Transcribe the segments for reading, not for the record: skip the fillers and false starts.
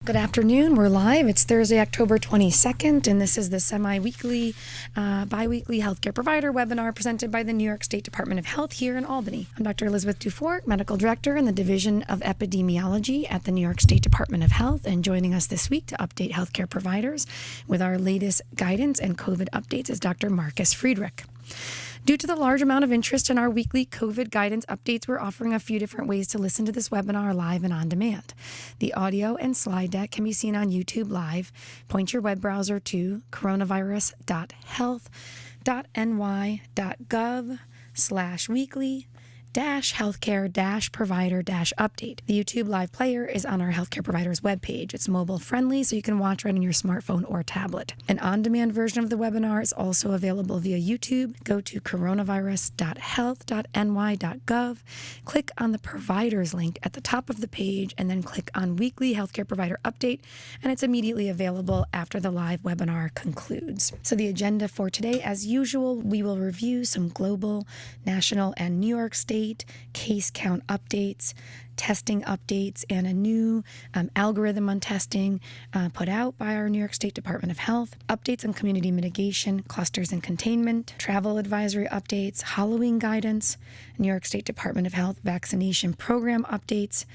Good afternoon. We're live. It's Thursday, October 22nd, and this is the semi-weekly, bi-weekly healthcare provider webinar presented by the New York State Department of Health here in Albany. I'm Dr. Elizabeth Dufour, Medical Director in the Division of Epidemiology at the New York State Department of Health, and joining us this week to update healthcare providers with our latest guidance and COVID updates is Dr. Marcus Friedrich. Due to the large amount of interest in our weekly COVID guidance updates, we're offering a few different ways to listen to this webinar live and on demand. The audio and slide deck can be seen on YouTube Live. Point your web browser to coronavirus.health.ny.gov/weekly-healthcare-provider-update. The YouTube Live player is on our healthcare provider's webpage. It's mobile friendly, so you can watch right on your smartphone or tablet. An on-demand version of the webinar is also available via YouTube. Go to coronavirus.health.ny.gov, click on the providers link at the top of the page, and then click on Weekly Healthcare Provider Update, and it's immediately available after the live webinar concludes. So the agenda for today, as usual, we will review some global, national, and New York State case count updates, testing updates, and a new algorithm on testing put out by our New York State Department of Health, updates on community mitigation, clusters and containment, travel advisory updates, Halloween guidance, New York State Department of Health vaccination program updates,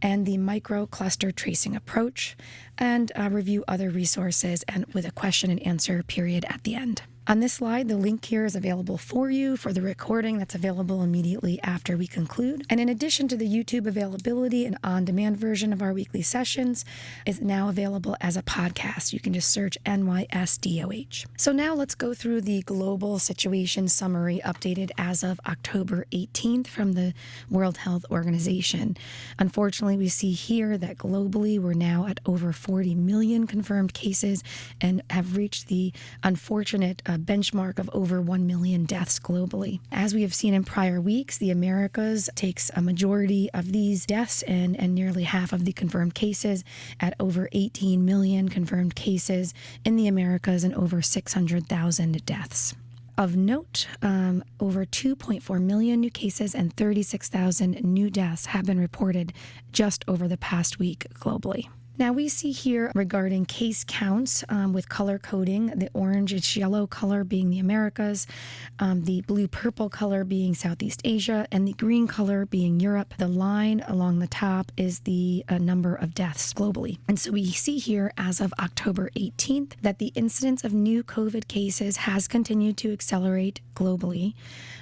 and the micro-cluster tracing approach, and review other resources and with a question and answer period at the end. On this slide, the link here is available for you for the recording that's available immediately after we conclude. And in addition to the YouTube availability, an on-demand version of our weekly sessions is now available as a podcast. You can just search NYSDOH. So now let's go through the global situation summary updated as of October 18th from the World Health Organization. Unfortunately, we see here that globally we're now at over 40 million confirmed cases and have reached the unfortunate benchmark of over 1 million deaths globally. As we have seen in prior weeks, the Americas takes a majority of these deaths and nearly half of the confirmed cases at over 18 million confirmed cases in the Americas and over 600,000 deaths. Of note, over 2.4 million new cases and 36,000 new deaths have been reported just over the past week globally. Now we see here regarding case counts with color coding, the orange-ish yellow color being the Americas, the blue-purple color being Southeast Asia, and the green color being Europe. The line along the top is the number of deaths globally. And so we see here as of October 18th that the incidence of new COVID cases has continued to accelerate globally,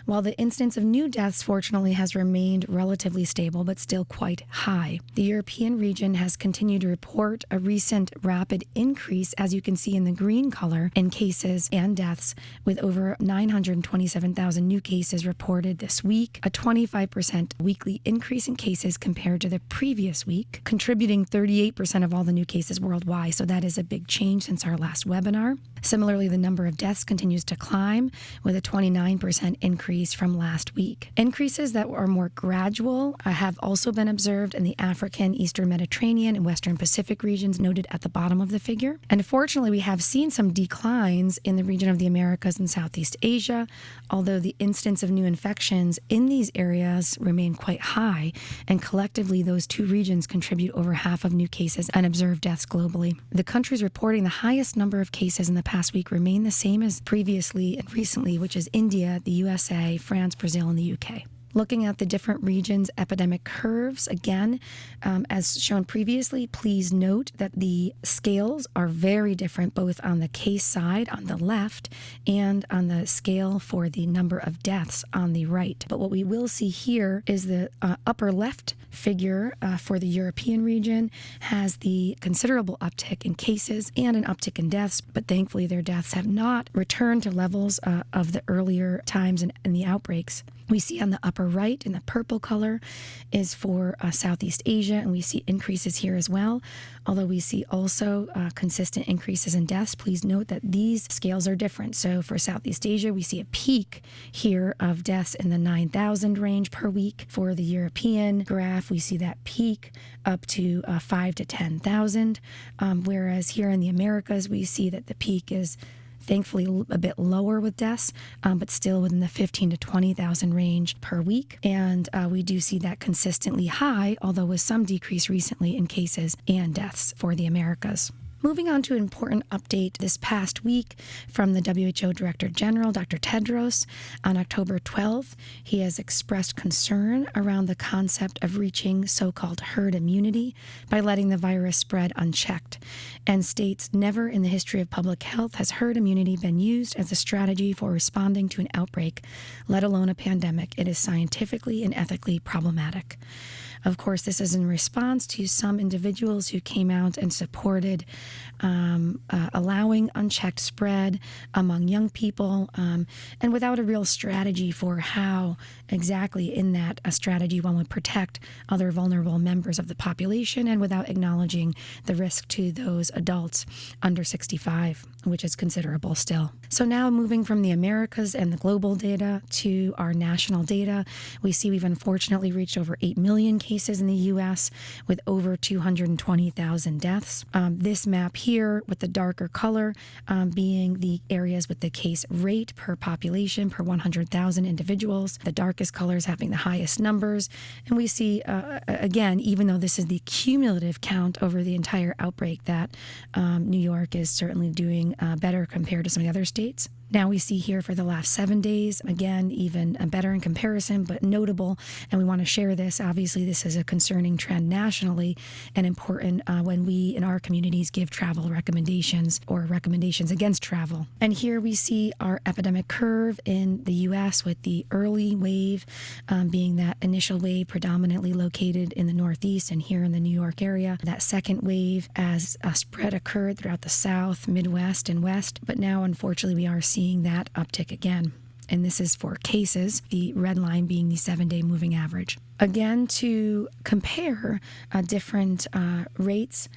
while the incidence of new deaths fortunately has remained relatively stable but still quite high. The European region has continued to report a recent rapid increase, as you can see in the green color, in cases and deaths, with over 927,000 new cases reported this week, a 25% weekly increase in cases compared to the previous week, contributing 38% of all the new cases worldwide. So that is a big change since our last webinar. Similarly, the number of deaths continues to climb with a 29% increase from last week. Increases that are more gradual have also been observed in the African, Eastern Mediterranean, and Western Pacific regions noted at the bottom of the figure. And unfortunately, we have seen some declines in the region of the Americas and Southeast Asia, although the incidence of new infections in these areas remain quite high, and collectively those two regions contribute over half of new cases and observed deaths globally. The countries reporting the highest number of cases in the past week remain the same as previously and recently, which is India, the USA, France, Brazil, and the UK. Looking at the different regions' epidemic curves, again, as shown previously, please note that the scales are very different both on the case side on the left and on the scale for the number of deaths on the right. But what we will see here is the upper left figure for the European region has the considerable uptick in cases and an uptick in deaths, but thankfully their deaths have not returned to levels of the earlier times in the outbreaks. We see on the upper right in the purple color is for Southeast Asia, and we see increases here as well, although we see also consistent increases in deaths. Please note that these scales are different. So for Southeast Asia, we see a peak here of deaths in the 9,000 range per week. For the European graph, we see that peak up to 5 to 10,000, whereas here in the Americas, we see that the peak is Thankfully, a bit lower with deaths, but still within the 15 to 20,000 range per week. And we do see that consistently high, although with some decrease recently in cases and deaths for the Americas. Moving on to an important update this past week from the WHO Director General, Dr. Tedros. On October 12th, he has expressed concern around the concept of reaching so-called herd immunity by letting the virus spread unchecked, and states never in the history of public health has herd immunity been used as a strategy for responding to an outbreak, let alone a pandemic. It is scientifically and ethically problematic. Of course, this is in response to some individuals who came out and supported allowing unchecked spread among young people, and without a real strategy for how exactly in that a strategy one would protect other vulnerable members of the population, and without acknowledging the risk to those adults under 65, which is considerable still. So now moving from the Americas and the global data to our national data, we see we've unfortunately reached over 8 million cases in the U.S. with over 220,000 deaths. This map here with the darker color being the areas with the case rate per population per 100,000 individuals. The darkest colors having the highest numbers. And we see, again, even though this is the cumulative count over the entire outbreak, that New York is certainly doing better compared to some of the other states. Now we see here for the last 7 days, again, even better in comparison, but notable, and we want to share this. Obviously, this is a concerning trend nationally and important when we in our communities give travel recommendations or recommendations against travel. And here we see our epidemic curve in the U.S. with the early wave being that initial wave predominantly located in the Northeast and here in the New York area. That second wave as a spread occurred throughout the South, Midwest, and West, but now unfortunately we are seeing that uptick again. And this is for cases, the red line being the 7-day moving average. Again, to compare different rates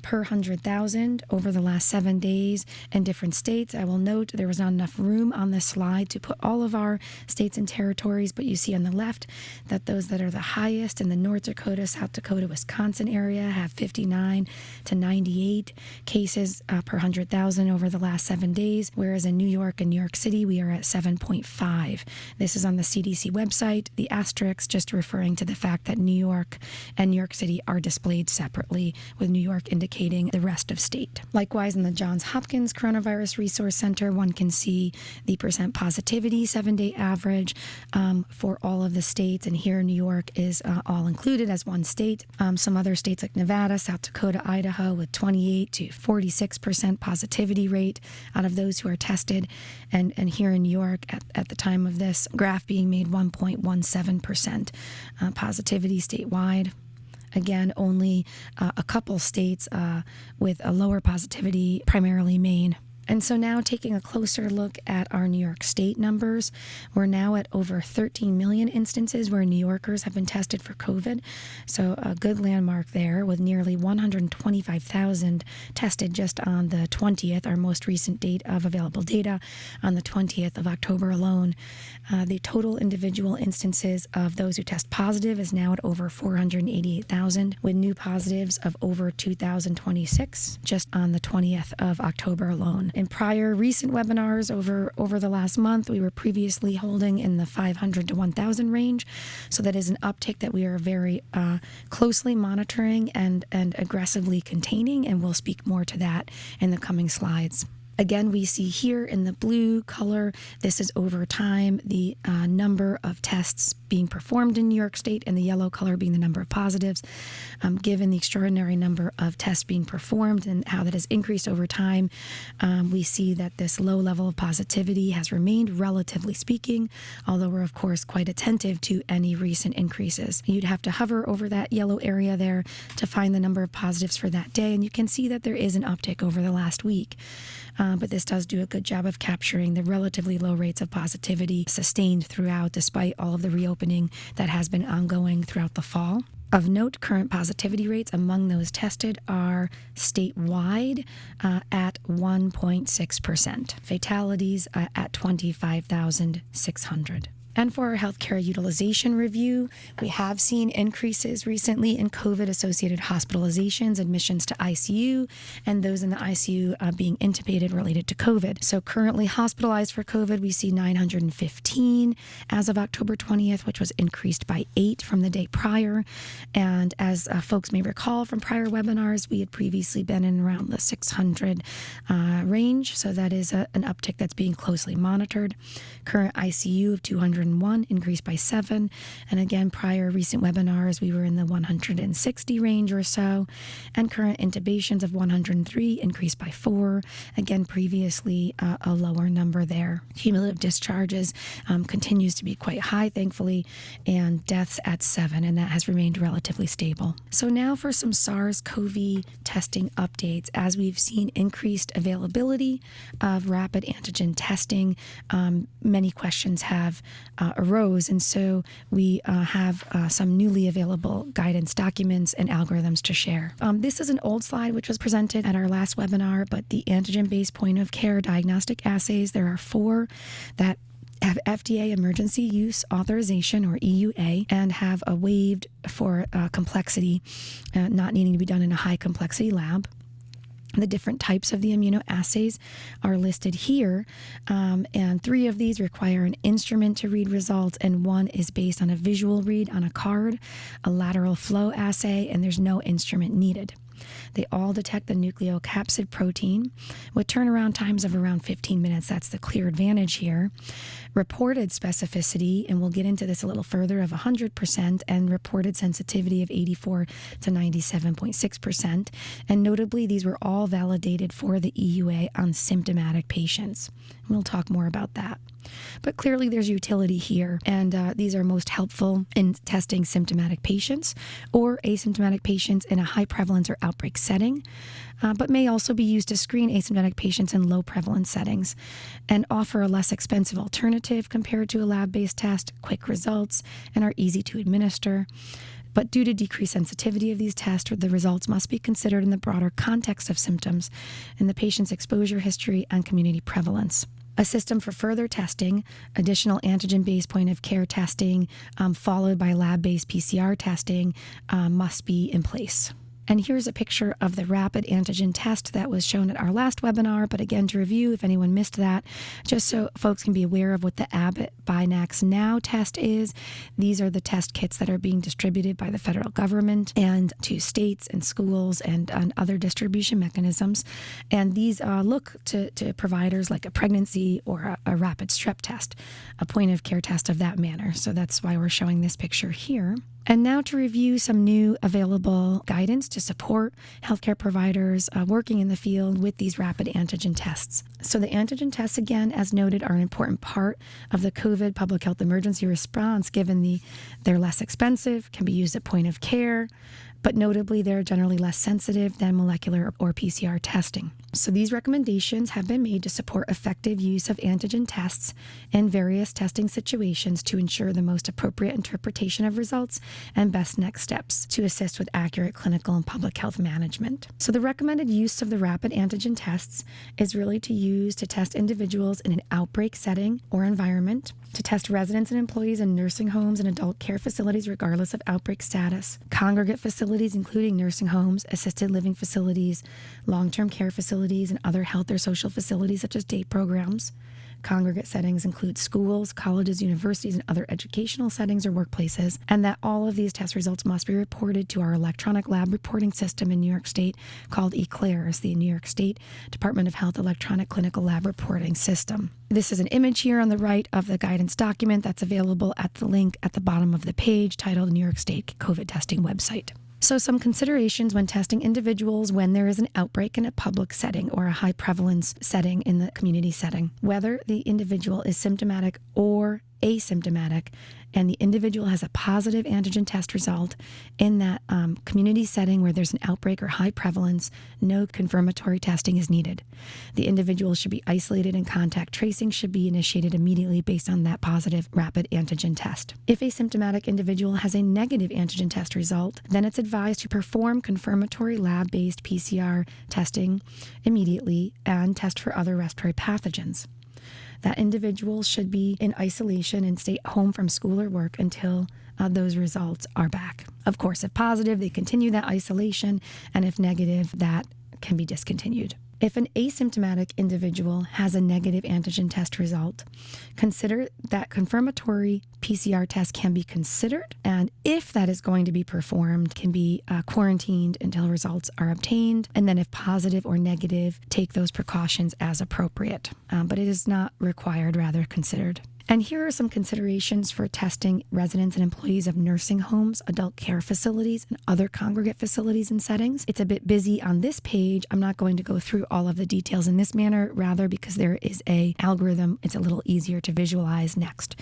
per 100,000 over the last 7 days in different states, I will note there was not enough room on this slide to put all of our states and territories, but you see on the left that those that are the highest in the North Dakota, South Dakota, Wisconsin area have 59 to 98 cases per 100,000 over the last 7 days, whereas in New York and New York City, we are at 7.5. This is on the CDC website. The asterisk just referring to the fact that New York and New York City are displayed separately, with New York indicating the rest of state. Likewise, in the Johns Hopkins Coronavirus Resource Center, one can see the percent positivity 7-day average for all of the states, and here New York is all included as one state. Some other states like Nevada, South Dakota, Idaho with 28 to 46% positivity rate out of those who are tested, and here in New York at the time of this graph being made 1.17% positivity statewide. Again, only a couple states with a lower positivity, primarily Maine. And so now taking a closer look at our New York State numbers, we're now at over 13 million instances where New Yorkers have been tested for COVID. So a good landmark there, with nearly 125,000 tested just on the 20th, our most recent date of available data, on the 20th of October alone. The total individual instances of those who test positive is now at over 488,000, with new positives of over 2,026 just on the 20th of October alone. In prior recent webinars over the last month, we were previously holding in the 500 to 1,000 range. So that is an uptick that we are very closely monitoring and aggressively containing, and we'll speak more to that in the coming slides. Again, we see here in the blue color, this is over time, the number of tests being performed in New York State, and the yellow color being the number of positives. Given the extraordinary number of tests being performed and how that has increased over time, we see that this low level of positivity has remained, relatively speaking, although we're, of course, quite attentive to any recent increases. You'd have to hover over that yellow area there to find the number of positives for that day, and you can see that there is an uptick over the last week. But this does do a good job of capturing the relatively low rates of positivity sustained throughout, despite all of the reopening that has been ongoing throughout the fall. Of note, current positivity rates among those tested are statewide at 1.6%. Fatalities at 25,600. And for our healthcare utilization review, we have seen increases recently in COVID-associated hospitalizations, admissions to ICU, and those in the ICU being intubated related to COVID. So currently hospitalized for COVID, we see 915 as of October 20th, which was increased by 8 from the day prior. And as folks may recall from prior webinars, we had previously been in around the 600 range. So that is an uptick that's being closely monitored. Current ICU of 201 increased by 7. And again, prior recent webinars, we were in the 160 range or so. And current intubations of 103 increased by 4. Again, previously a lower number there. Cumulative discharges continues to be quite high, thankfully, and deaths at 7, and that has remained relatively stable. So now for some SARS-CoV testing updates. As we've seen increased availability of rapid antigen testing, many questions have arose, and so we have some newly available guidance documents and algorithms to share. This is an old slide which was presented at our last webinar, but the antigen-based point-of-care diagnostic assays, there are 4 that have FDA emergency use authorization, or EUA, and have a waived for complexity, not needing to be done in a high complexity lab. The different types of the immunoassays are listed here, and 3 of these require an instrument to read results, and 1 is based on a visual read on a card, a lateral flow assay, and there's no instrument needed. They all detect the nucleocapsid protein with turnaround times of around 15 minutes. That's the clear advantage here. Reported specificity, and we'll get into this a little further, of 100%, and reported sensitivity of 84 to 97.6%. And notably, these were all validated for the EUA on symptomatic patients. We'll talk more about that. But clearly there's utility here, and these are most helpful in testing symptomatic patients or asymptomatic patients in a high prevalence or outbreak setting, but may also be used to screen asymptomatic patients in low prevalence settings and offer a less expensive alternative compared to a lab-based test, quick results, and are easy to administer. But due to decreased sensitivity of these tests, the results must be considered in the broader context of symptoms and the patient's exposure history and community prevalence. A system for further testing, additional antigen-based point-of-care testing, followed by lab-based PCR testing, must be in place. And here's a picture of the rapid antigen test that was shown at our last webinar. But again, to review, if anyone missed that, just so folks can be aware of what the Abbott Binax Now test is, these are the test kits that are being distributed by the federal government and to states and schools and other distribution mechanisms. And these look to providers like a pregnancy or a rapid strep test, a point-of-care test of that manner. So that's why we're showing this picture here. And now to review some new available guidance to support healthcare providers working in the field with these rapid antigen tests. So the antigen tests, again, as noted, are an important part of the COVID public health emergency response, given they're less expensive, can be used at point of care, but notably they're generally less sensitive than molecular or PCR testing. So these recommendations have been made to support effective use of antigen tests in various testing situations to ensure the most appropriate interpretation of results and best next steps to assist with accurate clinical and public health management. So the recommended use of the rapid antigen tests is really to use to test individuals in an outbreak setting or environment, to test residents and employees in nursing homes and adult care facilities regardless of outbreak status, congregate facilities including nursing homes, assisted living facilities, long-term care facilities, and other health or social facilities such as day programs. Congregate settings include schools, colleges, universities, and other educational settings or workplaces, and that all of these test results must be reported to our electronic lab reporting system in New York State called eCLAIRS, the New York State Department of Health Electronic Clinical Lab Reporting System. This is an image here on the right of the guidance document that's available at the link at the bottom of the page titled New York State COVID Testing Website. So some considerations when testing individuals when there is an outbreak in a public setting or a high prevalence setting in the community setting, whether the individual is symptomatic or asymptomatic, and the individual has a positive antigen test result in that community setting where there's an outbreak or high prevalence, no confirmatory testing is needed. The individual should be isolated and contact tracing should be initiated immediately based on that positive rapid antigen test. If a symptomatic individual has a negative antigen test result, then it's advised to perform confirmatory lab-based PCR testing immediately and test for other respiratory pathogens. that individuals should be in isolation and stay home from school or work until those results are back. Of course, if positive, they continue that isolation, and if negative, that can be discontinued. If an asymptomatic individual has a negative antigen test result, consider that confirmatory PCR test can be considered, and if that is going to be performed, can be quarantined until results are obtained, and then if positive or negative, take those precautions as appropriate. But it is not required, rather considered. And here are some considerations for testing residents and employees of nursing homes, adult care facilities, and other congregate facilities and settings. It's a bit busy on this page. I'm not going to go through all of the details in this manner, rather because there is an algorithm. It's a little easier to visualize next.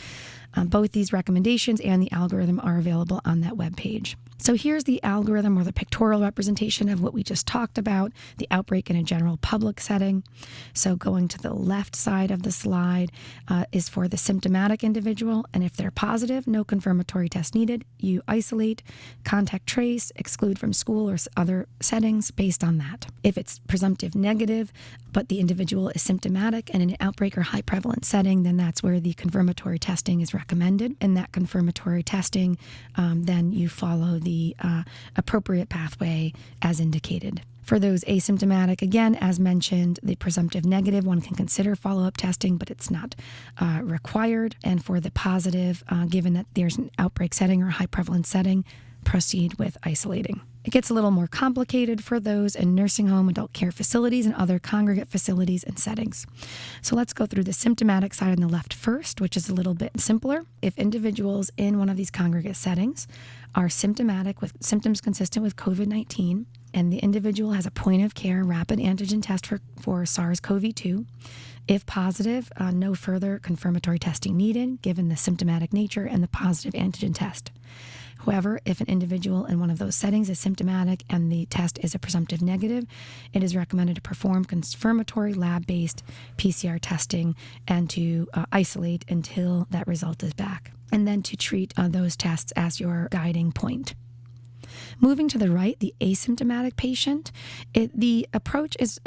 Both these recommendations and the algorithm are available on that webpage. So here's the algorithm, or the pictorial representation of what we just talked about, the outbreak in a general public setting. So going to the left side of the slide is for the symptomatic individual, and if they're positive, no confirmatory test needed. You isolate, contact trace, exclude from school or other settings based on that. If it's presumptive negative, but the individual is symptomatic and in an outbreak or high prevalence setting, then that's where the confirmatory testing is recommended. In that confirmatory testing, then you follow the appropriate pathway as indicated. For those asymptomatic, again, as mentioned, the presumptive negative, one can consider follow-up testing, but it's not required. And for the positive, given that there's an outbreak setting or high prevalence setting, proceed with isolating. It gets a little more complicated for those in nursing home, adult care facilities, and other congregate facilities and settings. So let's go through the symptomatic side on the left first, which is a little bit simpler. If individuals in one of these congregate settings are symptomatic with symptoms consistent with COVID-19, and the individual has a point of care rapid antigen test for SARS-CoV-2, if positive, no further confirmatory testing needed, given the symptomatic nature and the positive antigen test. However, if an individual in one of those settings is symptomatic and the test is a presumptive negative, it is recommended to perform confirmatory lab-based PCR testing and to isolate until that result is back, and then to treat those tests as your guiding point. Moving to the right, the asymptomatic patient, the approach is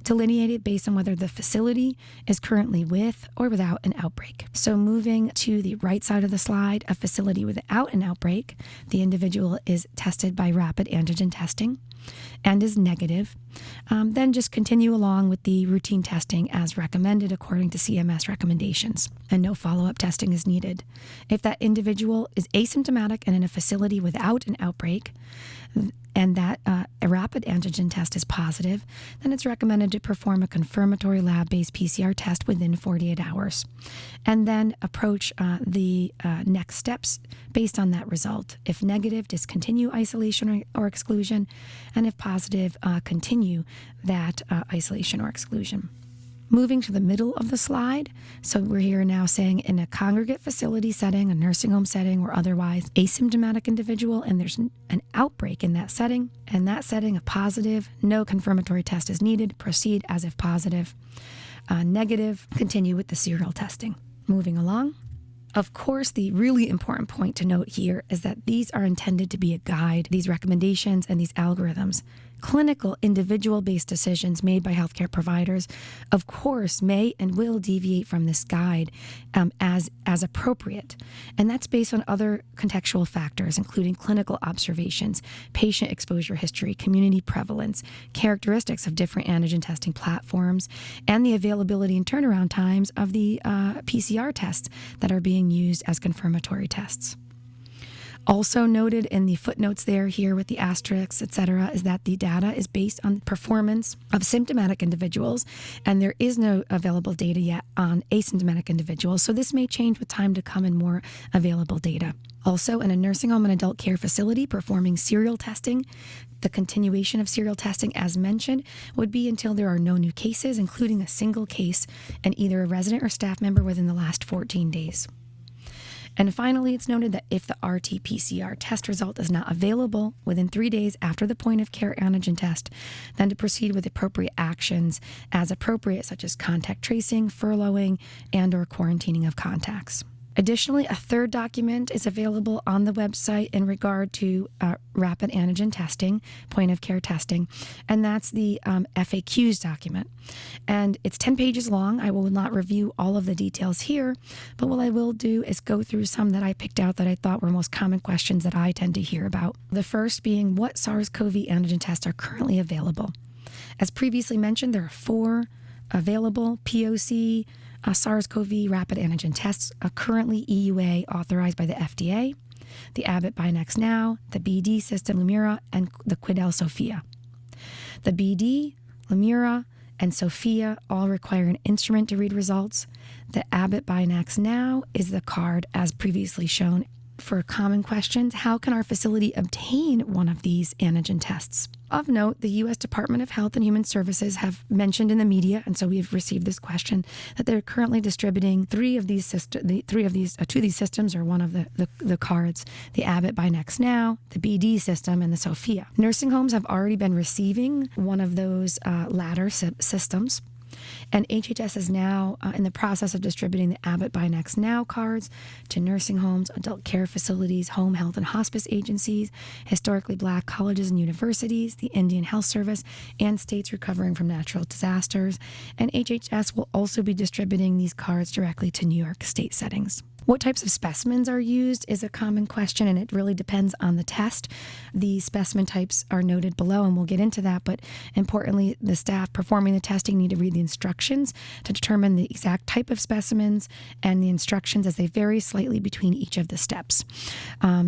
delineated based on whether the facility is currently with or without an outbreak. So moving to the right side of the slide, a facility without an outbreak, the individual is tested by rapid antigen testing and is negative. Then just continue along with the routine testing as recommended according to CMS recommendations, and no follow-up testing is needed. If that individual is asymptomatic and in a facility without an outbreak, and that a rapid antigen test is positive, then it's recommended to perform a confirmatory lab-based PCR test within 48 hours, and then approach the next steps based on that result. If negative, discontinue isolation or exclusion, and if positive, continue that isolation or exclusion. Moving to the middle of the slide, so we're here now saying in a congregate facility setting, a nursing home setting, or otherwise asymptomatic individual, and there's an outbreak in that setting, and that setting a positive, no confirmatory test is needed, proceed as if positive. Negative, continue with the serial testing. Moving along. Of course, the really important point to note here is that these are intended to be a guide, these recommendations and these algorithms. Clinical, individual-based decisions made by healthcare providers, of course, may and will deviate from this guide as appropriate. And that's based on other contextual factors, including clinical observations, patient exposure history, community prevalence, characteristics of different antigen testing platforms, and the availability and turnaround times of the PCR tests that are being used as confirmatory tests. Also noted in the footnotes here with the asterisks, etc., is that the data is based on performance of symptomatic individuals, and there is no available data yet on asymptomatic individuals, so this may change with time to come and more available data. Also, in a nursing home and adult care facility performing serial testing, the continuation of serial testing, as mentioned, would be until there are no new cases, including a single case in either a resident or staff member within the last 14 days. And finally, it's noted that if the RT-PCR test result is not available within 3 days after the point of care antigen test, then to proceed with appropriate actions as appropriate, such as contact tracing, furloughing, and or quarantining of contacts. Additionally, a third document is available on the website in regard to rapid antigen testing, point of care testing, and that's the FAQs document. And it's 10 pages long. I will not review all of the details here, but what I will do is go through some that I picked out that I thought were most common questions that I tend to hear about. The first being, what SARS-CoV antigen tests are currently available? As previously mentioned, there are 4 available POC SARS-CoV rapid antigen tests currently EUA authorized by the FDA, the Abbott Binax Now, the BD system Lumira, and the Quidel Sofia. The BD, Lumira, and Sofia all require an instrument to read results. The Abbott Binax Now is the card as previously shown. For common questions, how can our facility obtain one of these antigen tests? Of note, the U.S. Department of Health and Human Services have mentioned in the media, and so we've received this question, that they're currently distributing two of these systems, or one of the cards, the Abbott Binax Now, the BD system, and the Sofia. Nursing homes have already been receiving one of those latter systems. And HHS is now in the process of distributing the Abbott Binax Now cards to nursing homes, adult care facilities, home health and hospice agencies, historically Black colleges and universities, the Indian Health Service, and states recovering from natural disasters. And HHS will also be distributing these cards directly to New York state settings. What types of specimens are used is a common question, and it really depends on the test. The specimen types are noted below, and we'll get into that, but importantly, the staff performing the testing need to read the instructions to determine the exact type of specimens and the instructions, as they vary slightly between each of the steps.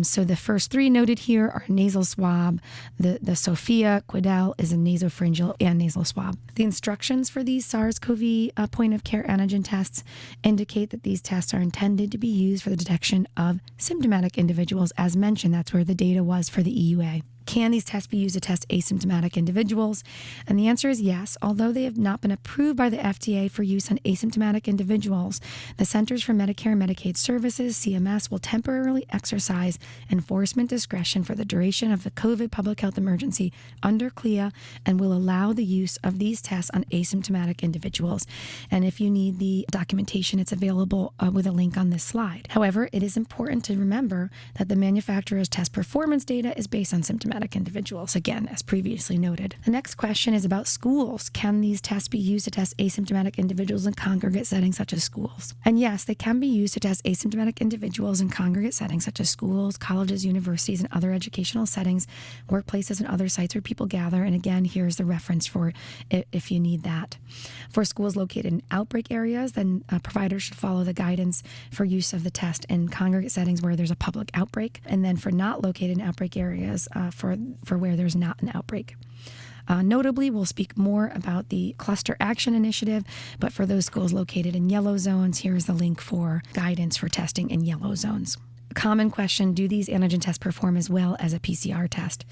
So the first 3 noted here are nasal swab. The Sofia Quidel is a nasopharyngeal and nasal swab. The instructions for these SARS-CoV point of care antigen tests indicate that these tests are intended to be used for the detection of symptomatic individuals. As mentioned, that's where the data was for the EUA. Can these tests be used to test asymptomatic individuals? And the answer is yes. Although they have not been approved by the FDA for use on asymptomatic individuals, the Centers for Medicare and Medicaid Services, CMS, will temporarily exercise enforcement discretion for the duration of the COVID public health emergency under CLIA and will allow the use of these tests on asymptomatic individuals. And if you need the documentation, it's available with a link on this slide. However, it is important to remember that the manufacturer's test performance data is based on symptomatic individuals, again, as previously noted. The next question is about schools. Can these tests be used to test asymptomatic individuals in congregate settings such as schools? And yes, they can be used to test asymptomatic individuals in congregate settings such as schools, colleges, universities, and other educational settings, workplaces, and other sites where people gather. And again, here's the reference for if you need that. For schools located in outbreak areas, then providers should follow the guidance for use of the test in congregate settings where there's a public outbreak, and then for not located in outbreak areas, for where there's not an outbreak. Notably, we'll speak more about the Cluster Action Initiative, but for those schools located in yellow zones, here's the link for guidance for testing in yellow zones. A common question, do these antigen tests perform as well as a PCR test?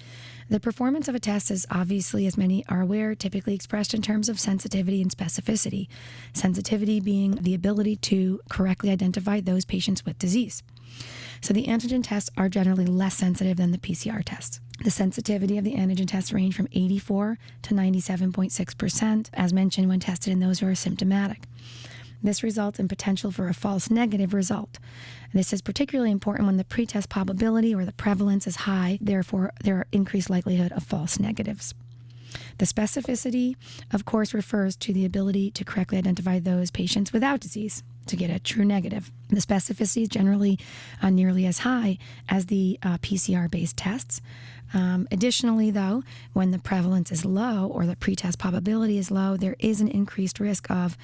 The performance of a test is obviously, as many are aware, typically expressed in terms of sensitivity and specificity. Sensitivity being the ability to correctly identify those patients with disease. So the antigen tests are generally less sensitive than the PCR tests. The sensitivity of the antigen tests range from 84 to 97.6%, as mentioned, when tested in those who are symptomatic. This results in potential for a false negative result. This is particularly important when the pretest probability or the prevalence is high, therefore there are increased likelihood of false negatives. The specificity, of course, refers to the ability to correctly identify those patients without disease to get a true negative. The specificity is generally nearly as high as the PCR-based tests. Additionally, though, when the prevalence is low or the pretest probability is low, there is an increased risk of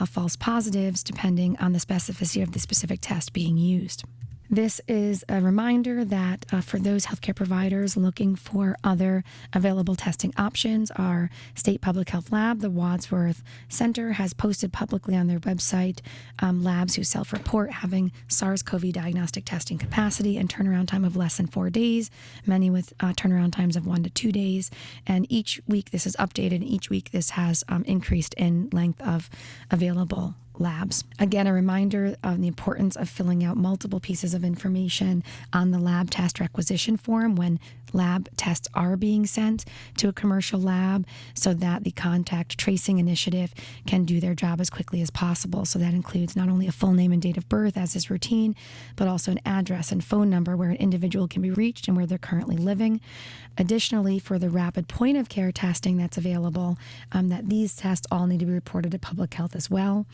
false positives depending on the specificity of the specific test being used. This is a reminder that for those healthcare providers looking for other available testing options, our state public health lab, the Wadsworth Center, has posted publicly on their website labs who self-report having SARS-CoV diagnostic testing capacity and turnaround time of less than 4 days, many with turnaround times of 1 to 2 days. And each week this is updated, and each week this has increased in length of available labs. Again, a reminder of the importance of filling out multiple pieces of information on the lab test requisition form when lab tests are being sent to a commercial lab so that the contact tracing initiative can do their job as quickly as possible. So that includes not only a full name and date of birth, as is routine, but also an address and phone number where an individual can be reached and where they're currently living. Additionally, for the rapid point of care testing that's available, that these tests all need to be reported to public health as well.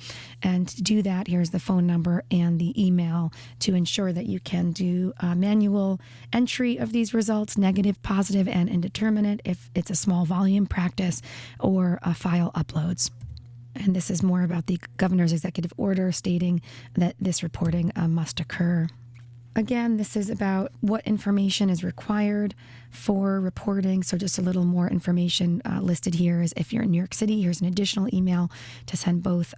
And to do that, here's the phone number and the email to ensure that you can do manual entry of these results, negative, positive, and indeterminate if it's a small volume practice, or file uploads. And this is more about the governor's executive order stating that this reporting must occur. Again, this is about what information is required for reporting. So just a little more information listed here is if you're in New York City, here's an additional email to send both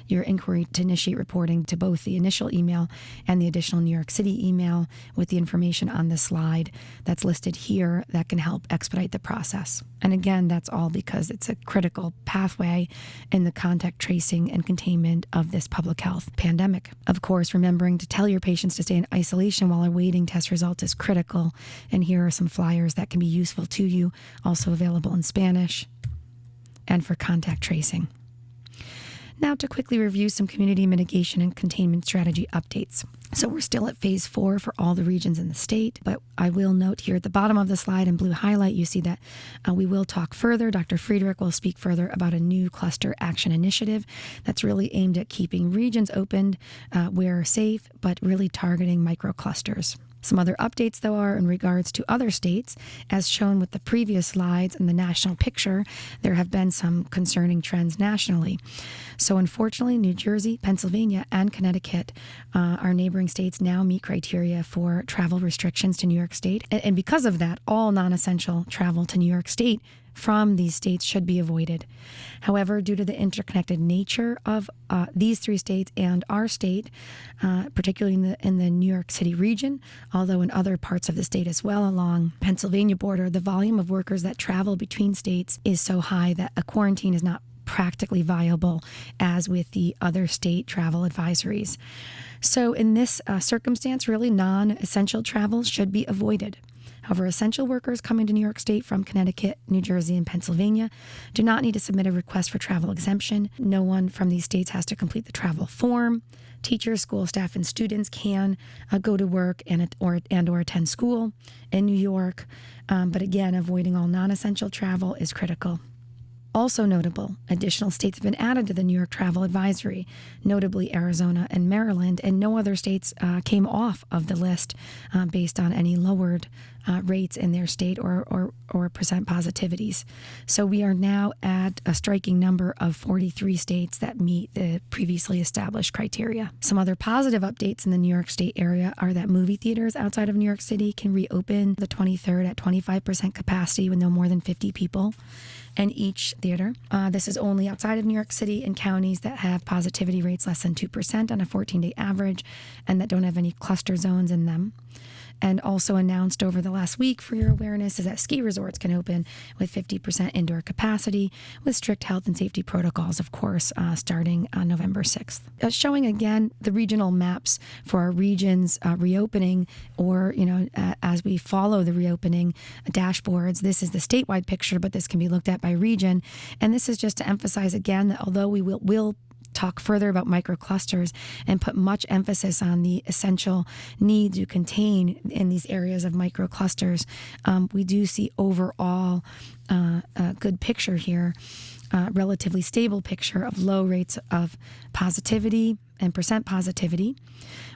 your inquiry to initiate reporting to both the initial email and the additional New York City email with the information on the slide that's listed here that can help expedite the process. And again, that's all because it's a critical pathway in the contact tracing and containment of this public health pandemic. Of course, remembering to tell your patients to stay in isolation while awaiting test results is critical. And here are some flyers that can be useful to you, also available in Spanish and for contact tracing. Now to quickly review some community mitigation and containment strategy updates. So we're still at phase 4 for all the regions in the state, but I will note here at the bottom of the slide in blue highlight, you see that we will talk further. Dr. Friedrich will speak further about a new cluster action initiative that's really aimed at keeping regions opened where safe, but really targeting microclusters. Some other updates, though, are in regards to other states. As shown with the previous slides in the national picture, there have been some concerning trends nationally. So unfortunately, New Jersey, Pennsylvania, and Connecticut, our neighboring states, now meet criteria for travel restrictions to New York State. And because of that, all non-essential travel to New York State from these states should be avoided. However, due to the interconnected nature of these 3 states and our state, particularly in the New York City region, although in other parts of the state as well along Pennsylvania border, the volume of workers that travel between states is so high that a quarantine is not practically viable as with the other state travel advisories. So in this circumstance, really non-essential travel should be avoided. However, essential workers coming to New York State from Connecticut, New Jersey, and Pennsylvania do not need to submit a request for travel exemption. No one from these states has to complete the travel form. Teachers, school staff, and students can go to work or attend school in New York. But again, avoiding all non-essential travel is critical. Also notable, additional states have been added to the New York Travel Advisory, notably Arizona and Maryland, and no other states came off of the list based on any lowered rates in their state or percent positivities. So we are now at a striking number of 43 states that meet the previously established criteria. Some other positive updates in the New York State area are that movie theaters outside of New York City can reopen the 23rd at 25% capacity with no more than 50 people in each theater. This is only outside of New York City and counties that have positivity rates less than 2% on a 14-day average and that don't have any cluster zones in them. And also announced over the last week for your awareness is that ski resorts can open with 50% indoor capacity with strict health and safety protocols, of course, starting on November 6th. Showing again the regional maps for our regions reopening or, as we follow the reopening dashboards. This is the statewide picture, but this can be looked at by region. And this is just to emphasize again that although we will talk further about microclusters and put much emphasis on the essential need to contain in these areas of microclusters, we do see overall a good picture here, relatively stable picture of low rates of positivity and percent positivity.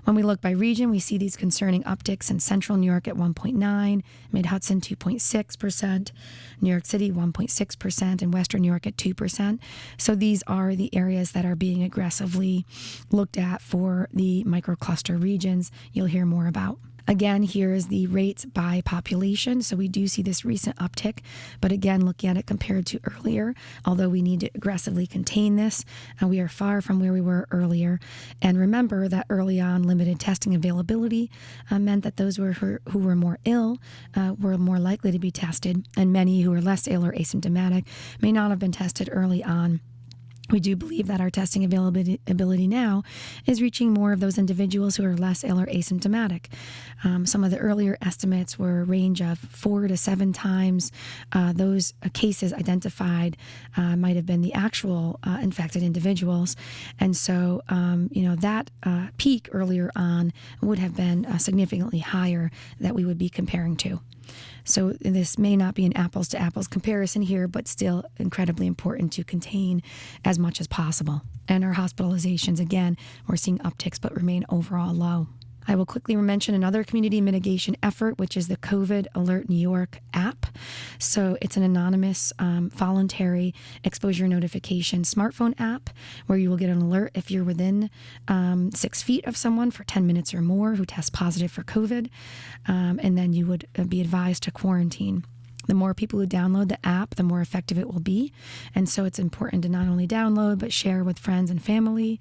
When we look by region, we see these concerning upticks in central New York at 1.9%, Mid-Hudson 2.6%, New York City 1.6%, and western New York at 2%. So these are the areas that are being aggressively looked at for the microcluster regions you'll hear more about. Again, here is the rates by population. So we do see this recent uptick, but again, looking at it compared to earlier, although we need to aggressively contain this, we are far from where we were earlier. And remember that early on, limited testing availability meant that those who were more ill were more likely to be tested, and many who were less ill or asymptomatic may not have been tested early on. We do believe that our testing availability now is reaching more of those individuals who are less ill or asymptomatic. Some of the earlier estimates were a range of 4 to 7 times those cases identified might have been the actual infected individuals. And so, that peak earlier on would have been significantly higher that we would be comparing to. So this may not be an apples to apples comparison here, but still incredibly important to contain as much as possible. And our hospitalizations, again, we're seeing upticks but remain overall low. I will quickly mention another community mitigation effort, which is the COVID Alert New York app. So it's an anonymous, voluntary exposure notification smartphone app where you will get an alert if you're within 6 feet of someone for 10 minutes or more who tests positive for COVID. And then you would be advised to quarantine. The more people who download the app, the more effective it will be. And so it's important to not only download, but share with friends and family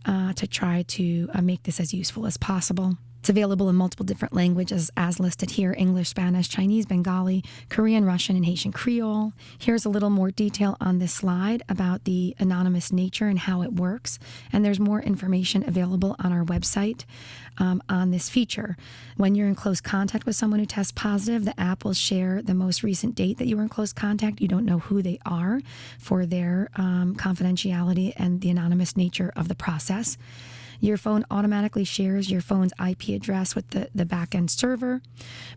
to try to make this as useful as possible. It's available in multiple different languages as listed here: English, Spanish, Chinese, Bengali, Korean, Russian, and Haitian Creole. Here's a little more detail on this slide about the anonymous nature and how it works. And there's more information available on our website on this feature. When you're in close contact with someone who tests positive, the app will share the most recent date that you were in close contact. You don't know who they are for their confidentiality and the anonymous nature of the process. Your phone automatically shares your phone's IP address with the back-end server,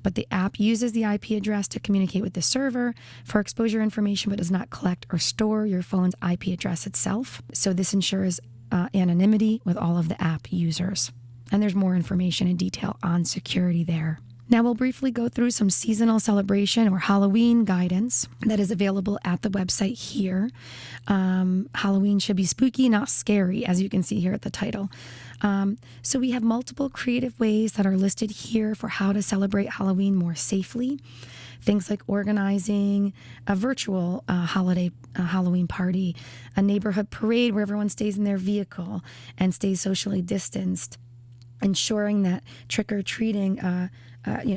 but the app uses the IP address to communicate with the server for exposure information, but does not collect or store your phone's IP address itself. So this ensures anonymity with all of the app users. And there's more information and detail on security there. Now we'll briefly go through some seasonal celebration or Halloween guidance that is available at the website here. Halloween should be spooky, not scary, as you can see here at the title. So we have multiple creative ways that are listed here for how to celebrate Halloween more safely. Things like organizing a virtual holiday Halloween party, a neighborhood parade where everyone stays in their vehicle and stays socially distanced, ensuring that trick-or-treating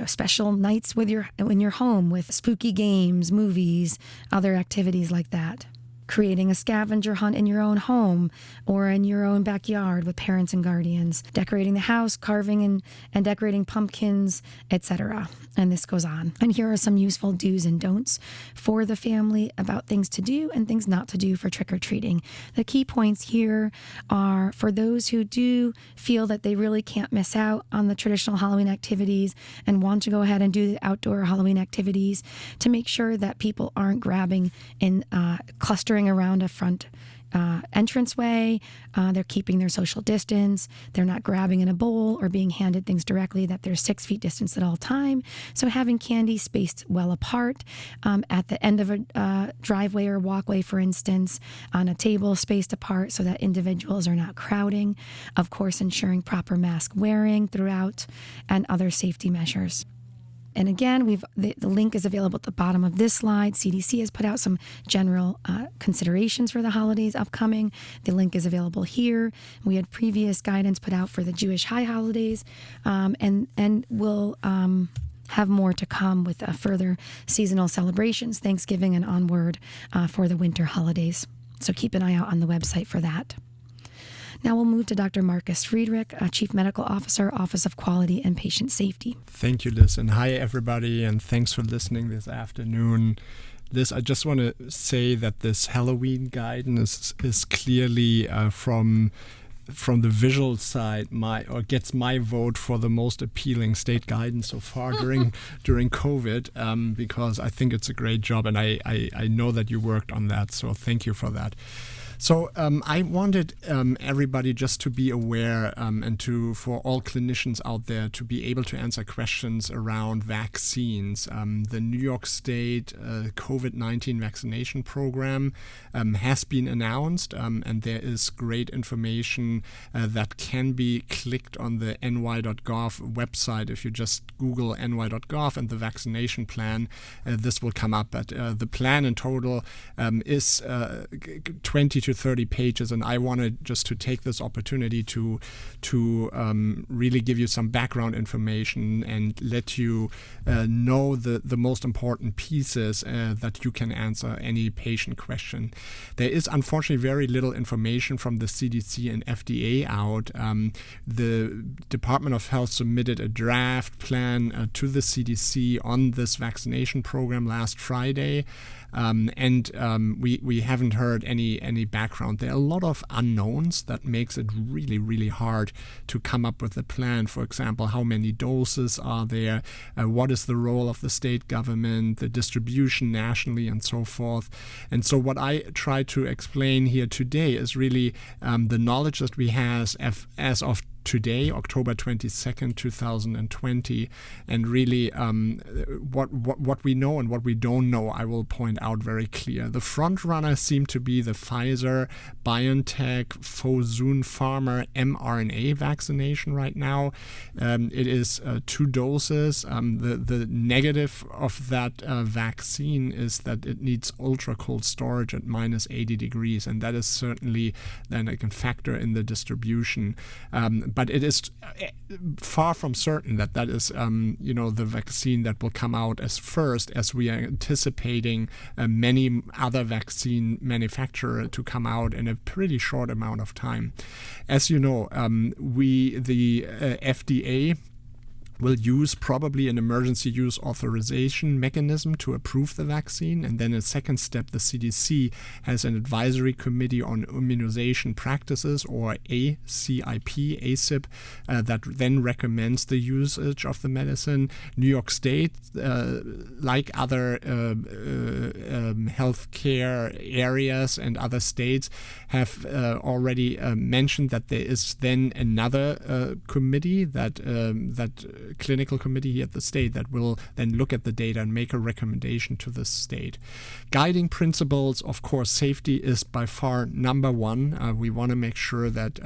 special nights in your home with spooky games, movies, other activities like that. Creating a scavenger hunt in your own home or in your own backyard with parents and guardians. Decorating the house, carving and decorating pumpkins, etc. And this goes on. And here are some useful do's and don'ts for the family about things to do and things not to do for trick-or-treating. The key points here are for those who do feel that they really can't miss out on the traditional Halloween activities and want to go ahead and do the outdoor Halloween activities, to make sure that people aren't grabbing and clustering around a front entranceway. They're keeping their social distance. They're not grabbing in a bowl or being handed things directly, that there's 6 feet distance at all time. So having candy spaced well apart at the end of a driveway or walkway, for instance, on a table spaced apart so that individuals are not crowding. Of course, ensuring proper mask wearing throughout and other safety measures. And again, the link is available at the bottom of this slide. CDC has put out some general considerations for the holidays upcoming. The link is available here. We had previous guidance put out for the Jewish high holidays, and we'll have more to come with further seasonal celebrations, Thanksgiving and onward for the winter holidays. So keep an eye out on the website for that. Now we'll move to Dr. Marcus Friedrich, Chief Medical Officer, Office of Quality and Patient Safety. Thank you, Liz, and hi everybody, and thanks for listening this afternoon. Liz, I just want to say that this Halloween guidance is clearly from the visual side gets my vote for the most appealing state guidance so far during COVID, because I think it's a great job, and I know that you worked on that, so thank you for that. So I wanted everybody just to be aware and for all clinicians out there to be able to answer questions around vaccines. The New York State COVID-19 vaccination program has been announced, and there is great information that can be clicked on the ny.gov website. If you just Google ny.gov and the vaccination plan, this will come up. But the plan in total is 20 to 30 pages, and I wanted just to take this opportunity to really give you some background information and let you know the most important pieces that you can answer any patient question. There is unfortunately very little information from the CDC and FDA out. The Department of Health submitted a draft plan to the CDC on this vaccination program last Friday. We haven't heard any background. There are a lot of unknowns that makes it really, really hard to come up with a plan. For example, how many doses are there? What is the role of the state government, the distribution nationally, and so forth. And so what I try to explain here today is really the knowledge that we have as of today, October 22nd, 2020, and really what we know and what we don't know, I will point out very clear. The front runners seem to be the Pfizer, BioNTech, Fosun Pharma mRNA vaccination right now. It is 2 doses. The negative of that vaccine is that it needs ultra cold storage at minus 80 degrees, and that is certainly then a factor in the distribution. But it is far from certain that is, the vaccine that will come out as first, as we are anticipating many other vaccine manufacturers to come out in a pretty short amount of time. As you know, the FDA will use probably an emergency use authorization mechanism to approve the vaccine. And then a second step, the CDC has an advisory committee on immunization practices, or ACIP, that then recommends the usage of the medicine. New York State, like other healthcare areas and other states, have already mentioned that there is then another committee that clinical committee here at the state that will then look at the data and make a recommendation to the state. Guiding principles, of course, safety is by far number one. We want to make sure that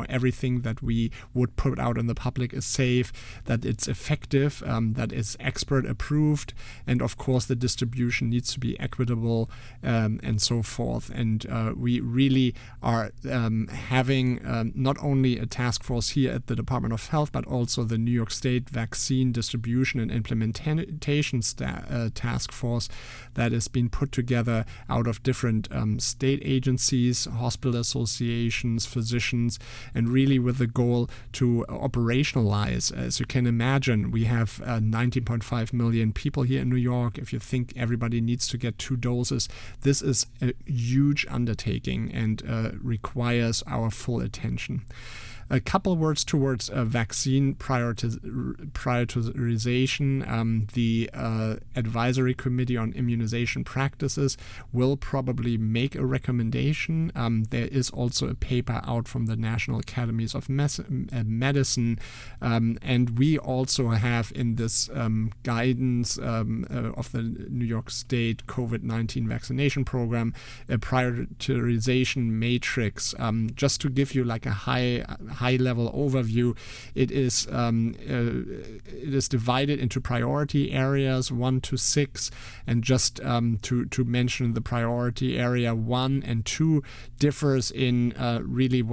everything that we would put out in the public is safe, that it's effective, that it's expert approved, and of course the distribution needs to be equitable, and so forth. And we really are having not only a task force here at the Department of Health, but also the New York State Vaccine Distribution and Implementation Task Force that has been put together out of different state agencies, hospital associations, physicians, and really with the goal to operationalize. As you can imagine, we have 19.5 million people here in New York. If you think everybody needs to get 2 doses, this is a huge undertaking and requires our full attention. A couple words towards vaccine prioritization. The Advisory Committee on Immunization Practices will probably make a recommendation. There is also a paper out from the National Academies of Medicine, and we also have in this guidance of the New York State COVID-19 vaccination program a prioritization matrix. Just to give you like a high-level overview, it is divided into priority areas 1 to 6, and just to mention the priority area 1 and 2 differs in really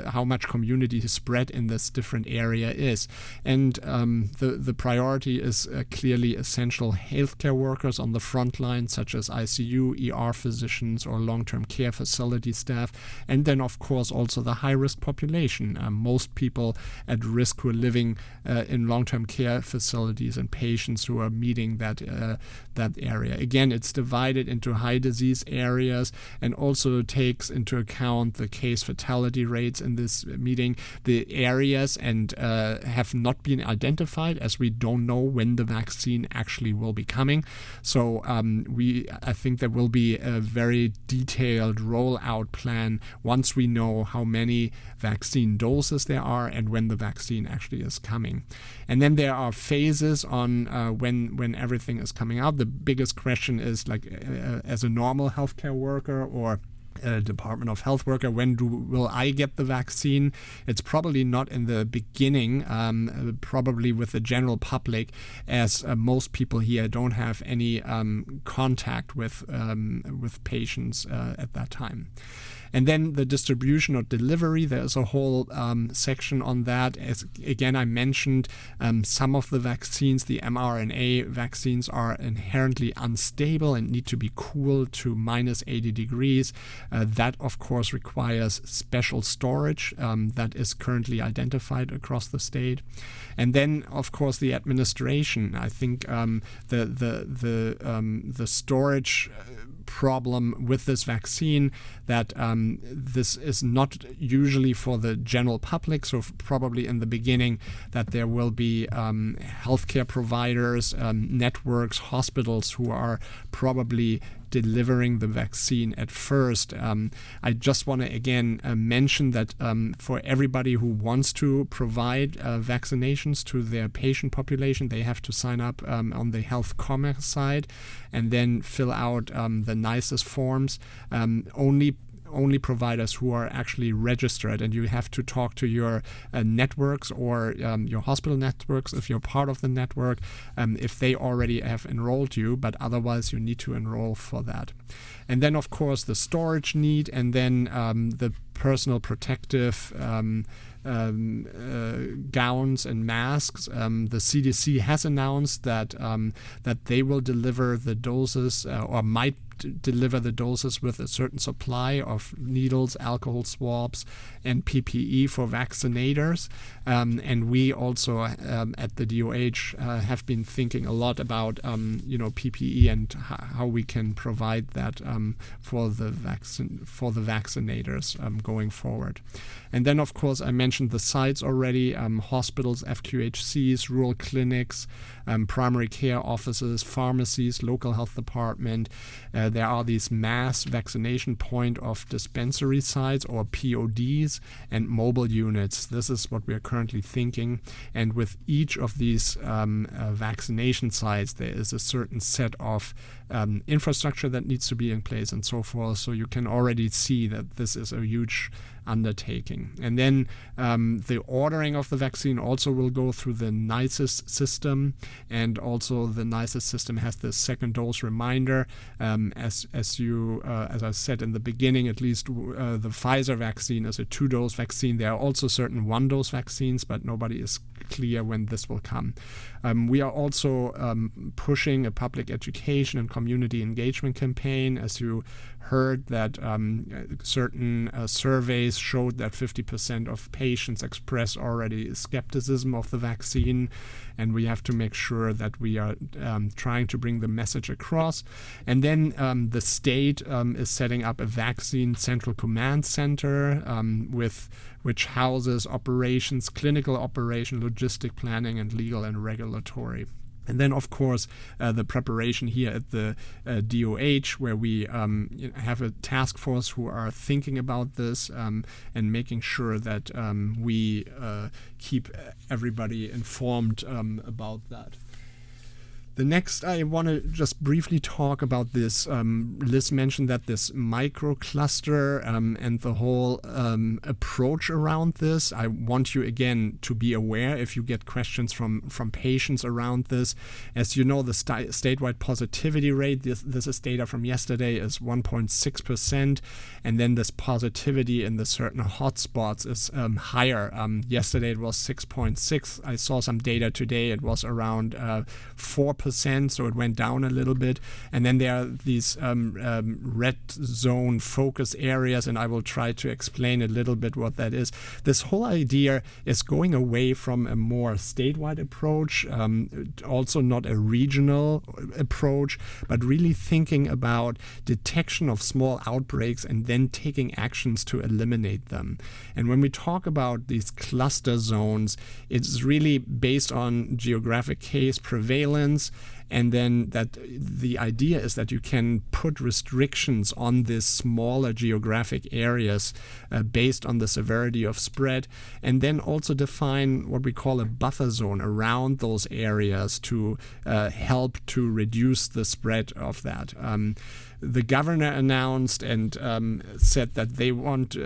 how much community spread in this different area is, and the priority is clearly essential healthcare workers on the front line, such as ICU, ER physicians, or long-term care facility staff, and then of course also the high-risk population. Most people at risk who are living in long-term care facilities and patients who are meeting that area. Again, it's divided into high disease areas and also takes into account the case fatality rates in this meeting. The areas and have not been identified, as we don't know when the vaccine actually will be coming. So I think there will be a very detailed rollout plan once we know how many vaccine doses there are and when the vaccine actually is coming. And then there are phases on when everything is coming out. The biggest question is as a normal healthcare worker or Department of Health worker, when will I get the vaccine? It's probably not in the beginning, probably with the general public, as most people here don't have any contact with patients at that time. And then the distribution or delivery, there's a whole section on that. As again, I mentioned some of the vaccines, the mRNA vaccines, are inherently unstable and need to be cooled to minus 80 degrees. That, of course, requires special storage that is currently identified across the state. And then, of course, the administration. I think the storage problem with this vaccine, that this is not usually for the general public, so probably in the beginning that there will be healthcare providers, networks, hospitals who are probably delivering the vaccine at first. I just want to again mention that for everybody who wants to provide vaccinations to their patient population, they have to sign up on the health commerce side and then fill out the nicest forms. Only providers who are actually registered, and you have to talk to your networks or your hospital networks if you're part of the network, if they already have enrolled you, but otherwise you need to enroll for that. And then, of course, the storage need, and then the personal protective gowns and masks. The CDC has announced that they will deliver the doses or might deliver the doses with a certain supply of needles, alcohol swabs, and PPE for vaccinators. And we also at the DOH have been thinking a lot about PPE and how we can provide that for the vaccinators going forward. And then, of course, I mentioned the sites already: hospitals, FQHCs, rural clinics, primary care offices, pharmacies, local health department. There are these mass vaccination point of dispensary sites, or PODs, and mobile units. This is what we are currently thinking. And with each of these vaccination sites, there is a certain set of infrastructure that needs to be in place and so forth. So you can already see that this is a huge undertaking. And then the ordering of the vaccine also will go through the NICES system, and also the NICES system has the second dose reminder. As I said in the beginning, at least the Pfizer vaccine is a 2-dose vaccine. There are also certain 1-dose vaccines, but nobody is clear when this will come. We are also pushing a public education and community engagement campaign. As you heard, that certain surveys showed that 50% of patients express already skepticism of the vaccine, and we have to make sure that we are trying to bring the message across. And then the state is setting up a vaccine central command center which houses operations, clinical operation, logistic planning, and legal and regulatory. And then, of course, the preparation here at the DOH, where we have a task force who are thinking about this and making sure that we keep everybody informed about that. The next, I want to just briefly talk about this. Liz mentioned that this microcluster and the whole approach around this. I want you again to be aware if you get questions from patients around this. As you know, the statewide positivity rate, this is data from yesterday, is 1.6%, and then this positivity in the certain hotspots is higher. Yesterday it was 6.6. I saw some data today, it was around 4%. So it went down a little bit. And then there are these red zone focus areas, and I will try to explain a little bit what that is. This whole idea is going away from a more statewide approach, also not a regional approach, but really thinking about detection of small outbreaks and then taking actions to eliminate them. And when we talk about these cluster zones, it's really based on geographic case prevalence. And then that the idea is that you can put restrictions on these smaller geographic areas based on the severity of spread, and then also define what we call a buffer zone around those areas to help to reduce the spread of that. the governor announced and said that they want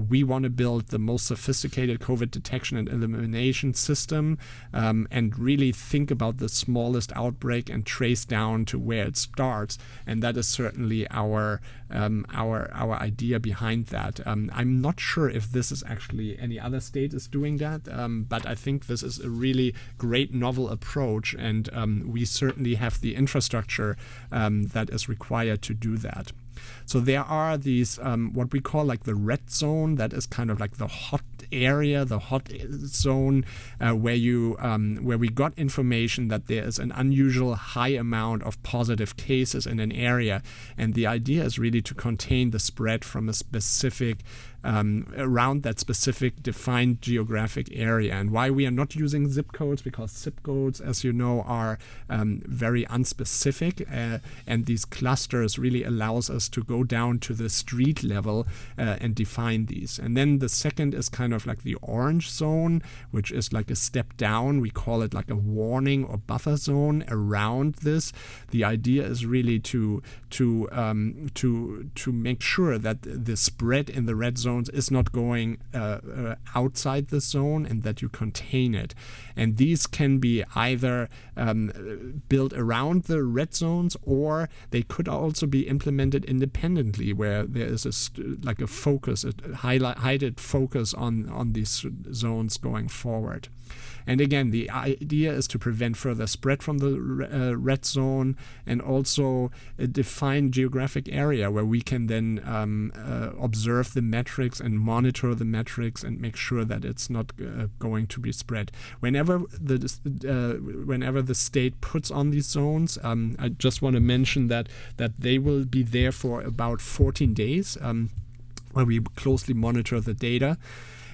we want to build the most sophisticated COVID detection and elimination system, and really think about the smallest outbreak and trace down to where it starts. And that is certainly our idea behind that. I'm not sure if this is actually any other state is doing that, but I think this is a really great novel approach, and we certainly have the infrastructure that is required to do that. So there are these what we call like the red zone, that is kind of like the hot area, the hot zone, where we got information that there is an unusual high amount of positive cases in an area, and the idea is really to contain the spread from a specific around that specific defined geographic area. And why we are not using zip codes, because zip codes, as you know, are very unspecific, and these clusters really allows us to go down to the street level and define these. And then the second is kind of like the orange zone, which is like a step down. We call it like a warning or buffer zone around this. The idea is really to make sure that the spread in the red zones is not going outside the zone, and that you contain it. And these can be either built around the red zones, or they could also be implemented independently, where there is a focus, a highlighted focus on these zones going forward. And again, the idea is to prevent further spread from the red zone, and also a defined geographic area where we can then observe the metrics and monitor the metrics and make sure that it's not going to be spread. Whenever the state puts on these zones, I just want to mention that they will be there for about 14 days, where we closely monitor the data.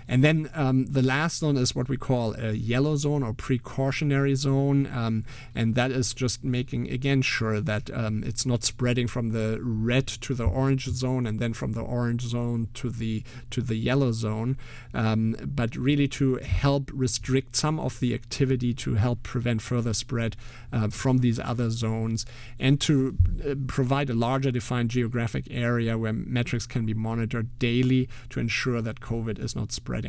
And then the last zone is what we call a yellow zone or precautionary zone, and that is just making, again, sure that it's not spreading from the red to the orange zone, and then from the orange zone to the yellow zone, but really to help restrict some of the activity to help prevent further spread from these other zones, and to provide a larger defined geographic area where metrics can be monitored daily to ensure that COVID is not spreading.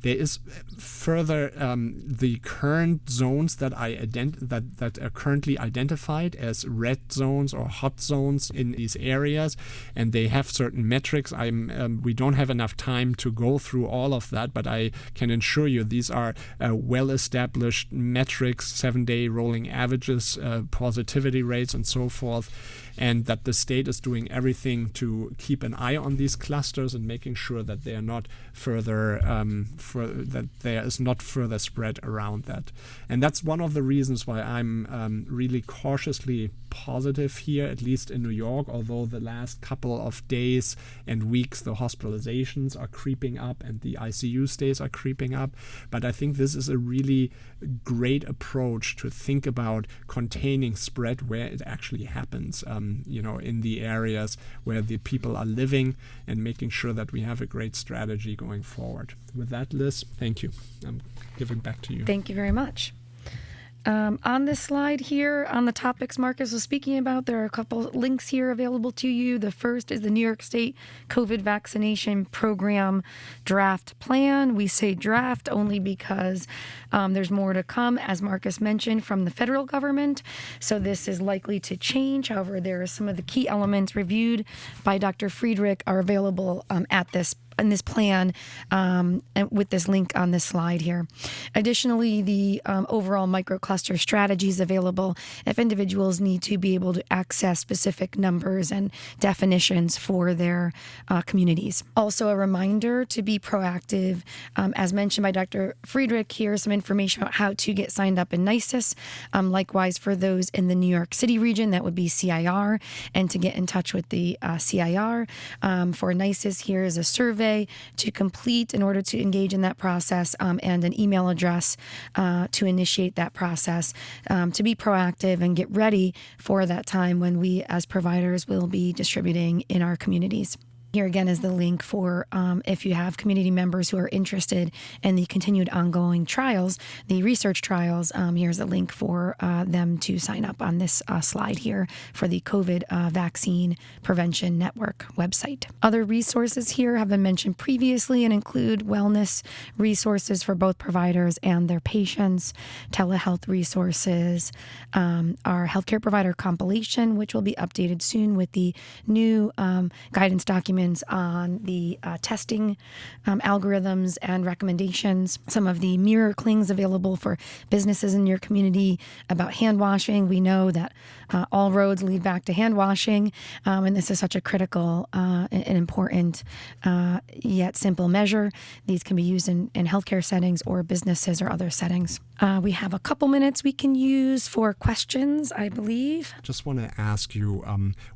There is further the current zones that are currently identified as red zones or hot zones in these areas, and they have certain metrics. We don't have enough time to go through all of that, but I can assure you these are well-established metrics, 7-day rolling averages, positivity rates, and so forth, and that the state is doing everything to keep an eye on these clusters and making sure that they are not further that there is not further spread around that. And that's one of the reasons why I'm really cautiously positive here, at least in New York, although the last couple of days and weeks the hospitalizations are creeping up and the ICU stays are creeping up. But I think this is a really great approach to think about containing spread where it actually happens, in the areas where the people are living, and making sure that we have a great strategy going forward. With that, Liz, thank you. I'm giving back to you. Thank you very much. On this slide here, on the topics Marcus was speaking about, there are a couple links here available to you. The first is the New York State COVID vaccination program draft plan. We say draft only because there's more to come, as Marcus mentioned, from the federal government. So this is likely to change. However, there are some of the key elements reviewed by Dr. Friedrich are available in this plan, and with this link on this slide here. Additionally, the overall microcluster strategy is available if individuals need to be able to access specific numbers and definitions for their communities. Also, a reminder to be proactive. As mentioned by Dr. Friedrich, here's some information about how to get signed up in NICIS. Likewise, for those in the New York City region, that would be CIR, and to get in touch with the CIR. For NICIS, here is a survey to complete in order to engage in that process, and an email address to initiate that process, to be proactive and get ready for that time when we as providers will be distributing in our communities. Here again is the link for if you have community members who are interested in the continued ongoing trials, the research trials. Here's a link for them to sign up on this slide here for the COVID Vaccine Prevention Network website. Other resources here have been mentioned previously and include wellness resources for both providers and their patients, telehealth resources, our healthcare provider compilation, which will be updated soon with the new guidance documents on the testing algorithms and recommendations. Some of the mirror clings available for businesses in your community about hand washing. We know that all roads lead back to hand washing, and this is such a critical and important yet simple measure. These can be used in healthcare settings or businesses or other settings. We have a couple minutes we can use for questions, I believe. Just want to ask you,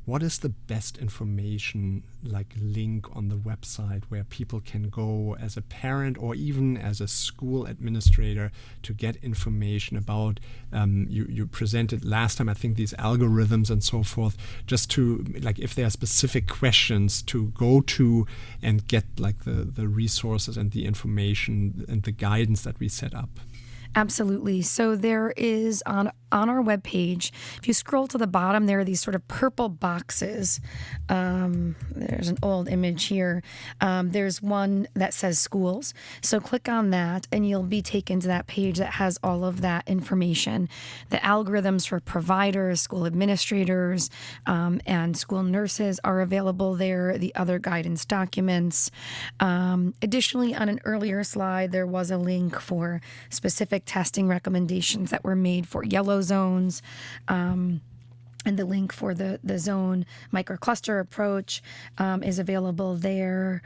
what is the best information link on the website where people can go as a parent or even as a school administrator to get information about, you presented last time, I think, these algorithms and so forth, just to, if there are specific questions to go to and get the resources and the information and the guidance that we set up. Absolutely. So there is on our webpage, if you scroll to the bottom, there are these sort of purple boxes. There's an old image here. There's one that says schools. So click on that and you'll be taken to that page that has all of that information. The algorithms for providers, school administrators, and school nurses are available there. The other guidance documents. Additionally, on an earlier slide, there was a link for specific testing recommendations that were made for yellow zones, and the link for the zone microcluster approach is available there.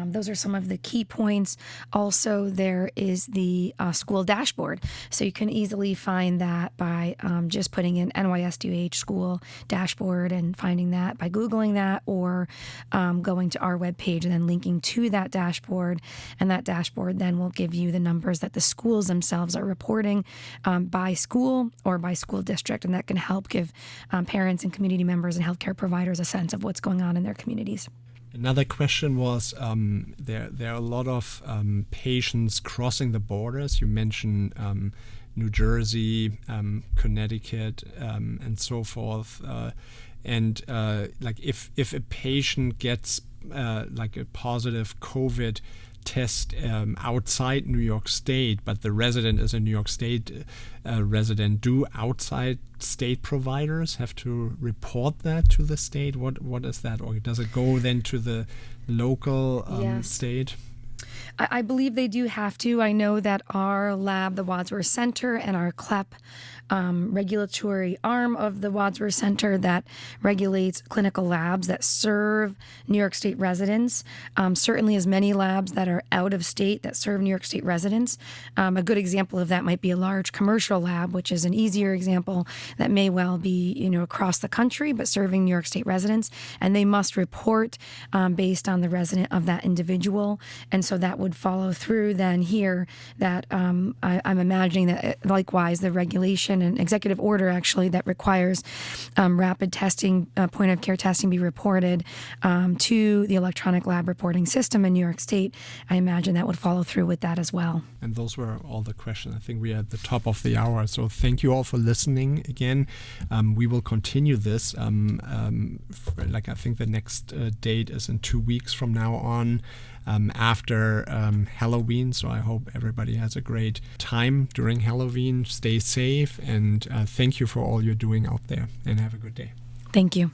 Those are some of the key points. Also, there is the school dashboard. So you can easily find that by just putting in NYSDH school dashboard and finding that by Googling that, or going to our webpage and then linking to that dashboard. And that dashboard then will give you the numbers that the schools themselves are reporting by school or by school district. And that can help give parents and community members and healthcare providers a sense of what's going on in their communities. Another question was, there are a lot of patients crossing the borders. You mentioned New Jersey, Connecticut, and so forth. If a patient gets a positive COVID test outside New York State, but the resident is a New York State resident, do outside state providers have to report that to the state? What is that? Or does it go then to the local state? I believe they do have to. I know that our lab, the Wadsworth Center, and our CLEP regulatory arm of the Wadsworth Center that regulates clinical labs that serve New York State residents, certainly as many labs that are out of state that serve New York State residents. A good example of that might be a large commercial lab, which is an easier example that may well be, across the country, but serving New York State residents. And they must report based on the resident of that individual. And so that would follow through then here that I'm imagining that likewise the regulation and executive order actually that requires rapid testing, point of care testing be reported to the electronic lab reporting system in New York State. I imagine that would follow through with that as well. And those were all the questions. I think we are at the top of the hour. So thank you all for listening again. We will continue this. I think the next date is in 2 weeks from now on. After Halloween. So I hope everybody has a great time during Halloween. Stay safe and thank you for all you're doing out there and have a good day. Thank you.